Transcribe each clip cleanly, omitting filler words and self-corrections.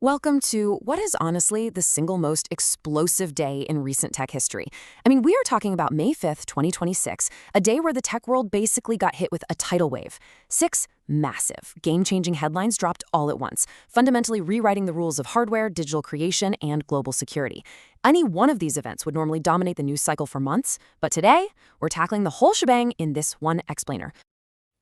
Welcome to what is honestly the single most explosive day in recent tech history. I mean, we are talking about May 5th, 2026, a day where the tech world basically got hit with a tidal wave. Six massive, game-changing headlines dropped all at once, fundamentally rewriting the rules of hardware, digital creation, and global security. Any one of these events would normally dominate the news cycle for months, but today, we're tackling the whole shebang in this one explainer.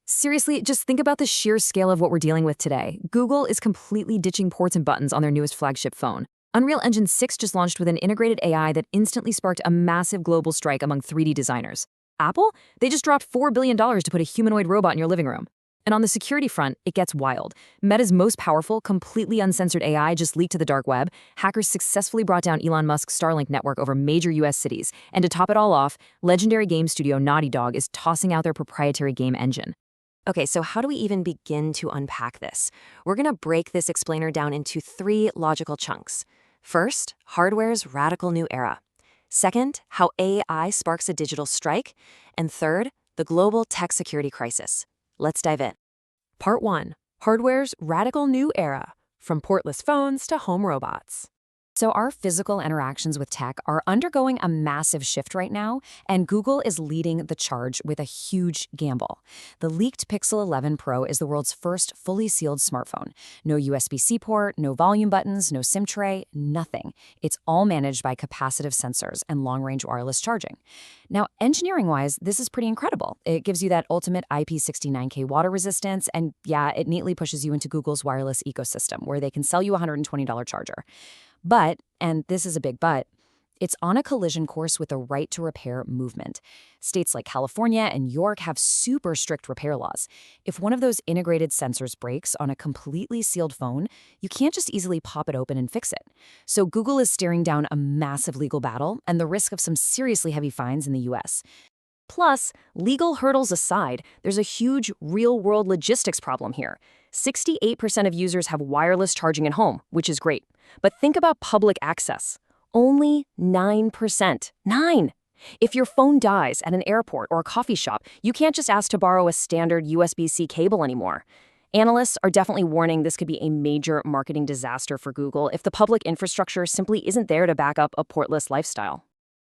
Seriously, just think about the sheer scale of what we're dealing with today. Google is completely ditching ports and buttons on their newest flagship phone. Unreal Engine 6 just launched with an integrated AI that instantly sparked a massive global strike among 3D designers. Apple? They just dropped $4 billion to put a humanoid robot in your living room. And on the security front, it gets wild. Meta's most powerful, completely uncensored AI just leaked to the dark web. Hackers successfully brought down Elon Musk's Starlink network over major US cities. And to top it all off, legendary game studio Naughty Dog is tossing out their proprietary game engine. Okay, so how do we even begin to unpack this? We're going to break this explainer down into three logical chunks. First, hardware's radical new era. Second, how AI sparks a digital strike. And third, the global tech security crisis. Let's dive in. Part 1. Hardware's radical new era, from portless phones to home robots. So our physical interactions with tech are undergoing a massive shift right now, and Google is leading the charge with a huge gamble. The leaked Pixel 11 Pro is the world's first fully sealed smartphone. No USB-C port, no volume buttons, no SIM tray, nothing. It's all managed by capacitive sensors and long-range wireless charging. Now, engineering-wise, this is pretty incredible. It gives you that ultimate IP69K water resistance, and yeah, it neatly pushes you into Google's wireless ecosystem, where they can sell you a $120 charger. But, and this is a big but, it's on a collision course with the right to repair movement. States like California and New York have super strict repair laws. If one of those integrated sensors breaks on a completely sealed phone, you can't just easily pop it open and fix it. So Google is staring down a massive legal battle and the risk of some seriously heavy fines in the US. Plus, legal hurdles aside, there's a huge real-world logistics problem here. 68% of users have wireless charging at home, which is great. But think about public access. Only 9%. 9! If your phone dies at an airport or a coffee shop, you can't just ask to borrow a standard USB-C cable anymore. Analysts are definitely warning this could be a major marketing disaster for Google if the public infrastructure simply isn't there to back up a portless lifestyle.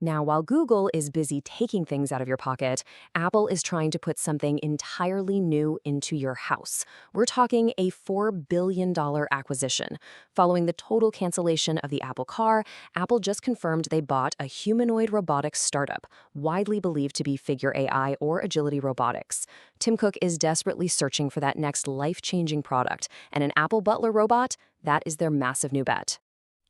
Now, while Google is busy taking things out of your pocket, Apple is trying to put something entirely new into your house. We're talking a $4 billion acquisition. Following the total cancellation of the Apple Car, Apple just confirmed they bought a humanoid robotics startup, widely believed to be Figure AI or Agility Robotics. Tim Cook is desperately searching for that next life-changing product, and an Apple Butler robot, that is their massive new bet.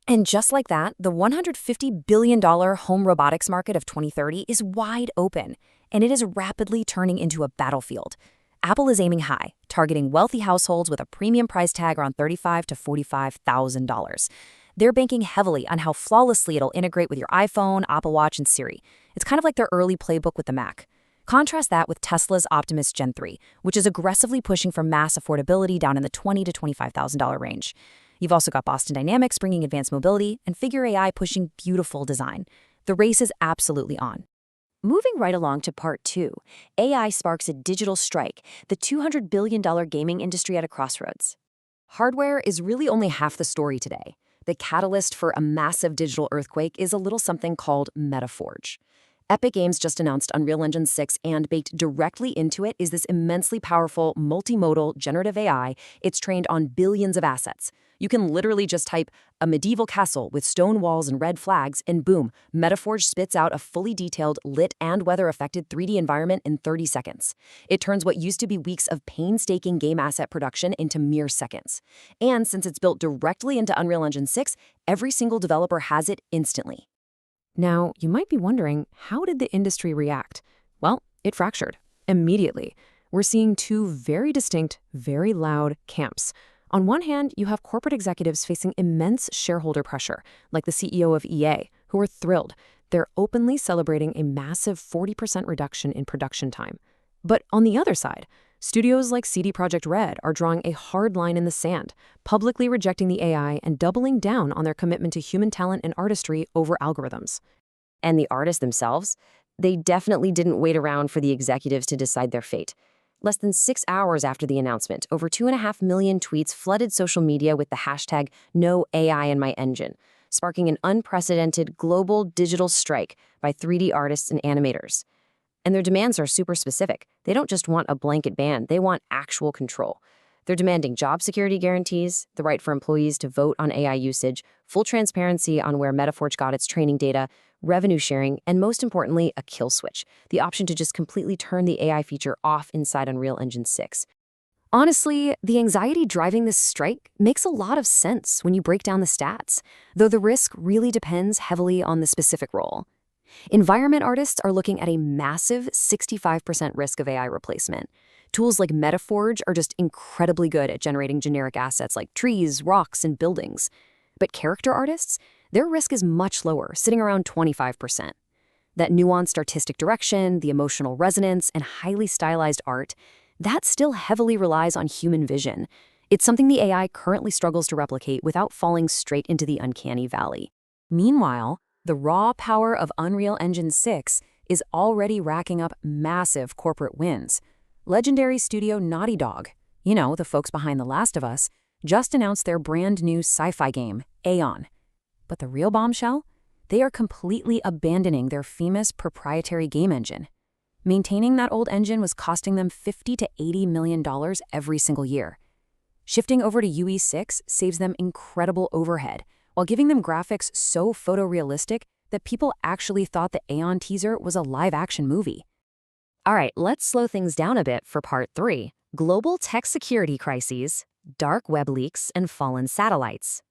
And just like that, the $150 billion home robotics market of 2030 is wide open, and it is rapidly turning into a battlefield. Apple is aiming high, targeting wealthy households with a premium price tag around $35,000 to $45,000. They're banking heavily on how flawlessly it'll integrate with your iPhone, Apple Watch, and Siri. It's kind of like their early playbook with the Mac. Contrast that with Tesla's Optimus Gen 3, which is aggressively pushing for mass affordability down in the $20,000 to $25,000 range. You've also got Boston Dynamics bringing advanced mobility and Figure AI pushing beautiful design. The race is absolutely on. Moving right along to part 2, AI sparks a digital strike, the $200 billion gaming industry at a crossroads. Hardware is really only half the story today. The catalyst for a massive digital earthquake is a little something called MetaForge. Epic Games just announced Unreal Engine 6, and baked directly into it is this immensely powerful, multimodal, generative AI. It's trained on billions of assets. You can literally just type a medieval castle with stone walls and red flags, and boom, MetaForge spits out a fully detailed, lit and weather-affected 3D environment in 30 seconds. It turns what used to be weeks of painstaking game asset production into mere seconds. And since it's built directly into Unreal Engine 6, every single developer has it instantly. Now, you might be wondering, how did the industry react? Well, it fractured immediately. We're seeing two very distinct, very loud camps. On one hand, you have corporate executives facing immense shareholder pressure, like the CEO of EA, who are thrilled. They're openly celebrating a massive 40% reduction in production time. But on the other side, studios like CD Projekt Red are drawing a hard line in the sand, publicly rejecting the AI and doubling down on their commitment to human talent and artistry over algorithms. And the artists themselves? They definitely didn't wait around for the executives to decide their fate. Less than 6 hours after the announcement, over 2.5 million tweets flooded social media with the hashtag No AI in my engine, sparking an unprecedented global digital strike by 3D artists and animators. And their demands are super specific. They don't just want a blanket ban, they want actual control. They're demanding job security guarantees, the right for employees to vote on AI usage, full transparency on where Metaforge got its training data, revenue sharing, and most importantly, a kill switch, the option to just completely turn the AI feature off inside Unreal Engine 6. Honestly, the anxiety driving this strike makes a lot of sense when you break down the stats, though the risk really depends heavily on the specific role. Environment artists are looking at a massive 65% risk of AI replacement. Tools like Metaforge are just incredibly good at generating generic assets like trees, rocks, and buildings. But character artists, their risk is much lower, sitting around 25%. That nuanced artistic direction, the emotional resonance, and highly stylized art, that still heavily relies on human vision. It's something the AI currently struggles to replicate without falling straight into the uncanny valley. Meanwhile, the raw power of Unreal Engine 6 is already racking up massive corporate wins. Legendary studio Naughty Dog, the folks behind The Last of Us, just announced their brand new sci-fi game, Aeon. But the real bombshell? They are completely abandoning their famous proprietary game engine. Maintaining that old engine was costing them $50 to $80 million every single year. Shifting over to UE6 saves them incredible overhead, while giving them graphics so photorealistic that people actually thought the Aeon teaser was a live-action movie. All right, let's slow things down a bit for part 3, global tech security crises, dark web leaks, and fallen satellites.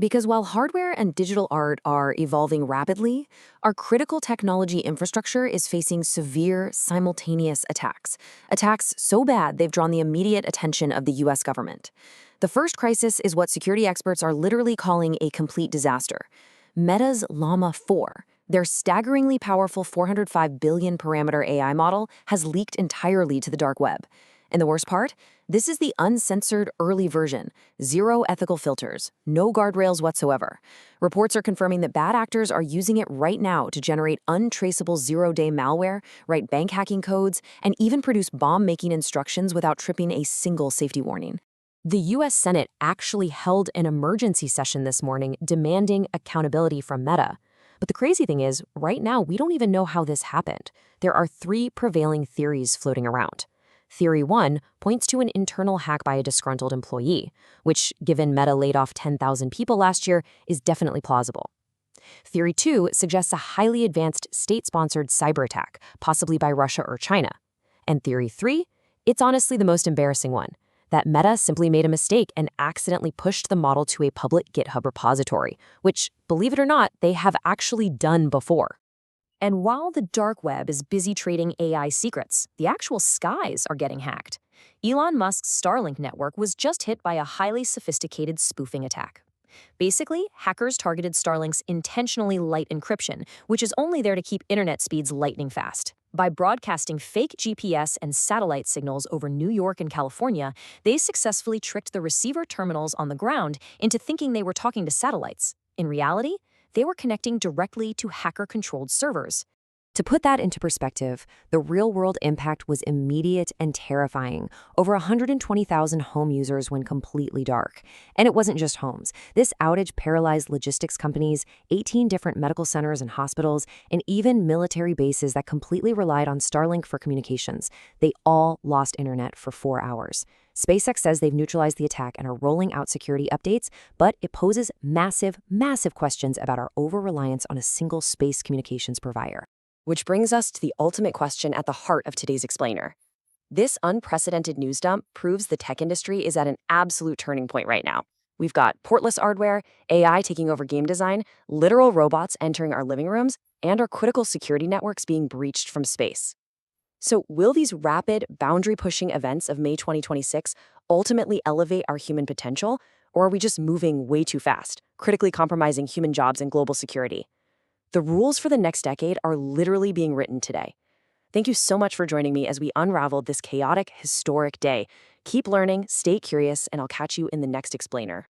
Because while hardware and digital art are evolving rapidly, our critical technology infrastructure is facing severe, simultaneous attacks. Attacks so bad they've drawn the immediate attention of the US government. The first crisis is what security experts are literally calling a complete disaster. Meta's Llama 4, their staggeringly powerful 405 billion parameter AI model, has leaked entirely to the dark web. And the worst part? This is the uncensored early version. Zero ethical filters, no guardrails whatsoever. Reports are confirming that bad actors are using it right now to generate untraceable zero-day malware, write bank hacking codes, and even produce bomb-making instructions without tripping a single safety warning. The US Senate actually held an emergency session this morning demanding accountability from Meta. But the crazy thing is, right now, we don't even know how this happened. There are 3 prevailing theories floating around. Theory 1 points to an internal hack by a disgruntled employee, which, given Meta laid off 10,000 people last year, is definitely plausible. Theory 2 suggests a highly advanced state-sponsored cyber attack, possibly by Russia or China. And Theory 3? It's honestly the most embarrassing one, that Meta simply made a mistake and accidentally pushed the model to a public GitHub repository, which, believe it or not, they have actually done before. And while the dark web is busy trading AI secrets, the actual skies are getting hacked. Elon Musk's Starlink network was just hit by a highly sophisticated spoofing attack. Basically, hackers targeted Starlink's intentionally light encryption, which is only there to keep internet speeds lightning fast. By broadcasting fake GPS and satellite signals over New York and California, they successfully tricked the receiver terminals on the ground into thinking they were talking to satellites. In reality, they were connecting directly to hacker-controlled servers. To put that into perspective, the real-world impact was immediate and terrifying. Over 120,000 home users went completely dark. And it wasn't just homes. This outage paralyzed logistics companies, 18 different medical centers and hospitals, and even military bases that completely relied on Starlink for communications. They all lost internet for 4 hours. SpaceX says they've neutralized the attack and are rolling out security updates, but it poses massive, massive questions about our over-reliance on a single space communications provider. Which brings us to the ultimate question at the heart of today's explainer. This unprecedented news dump proves the tech industry is at an absolute turning point right now. We've got portless hardware, AI taking over game design, literal robots entering our living rooms, and our critical security networks being breached from space. So will these rapid, boundary-pushing events of May 2026 ultimately elevate our human potential, or are we just moving way too fast, critically compromising human jobs and global security? The rules for the next decade are literally being written today. Thank you so much for joining me as we unraveled this chaotic, historic day. Keep learning, stay curious, and I'll catch you in the next explainer.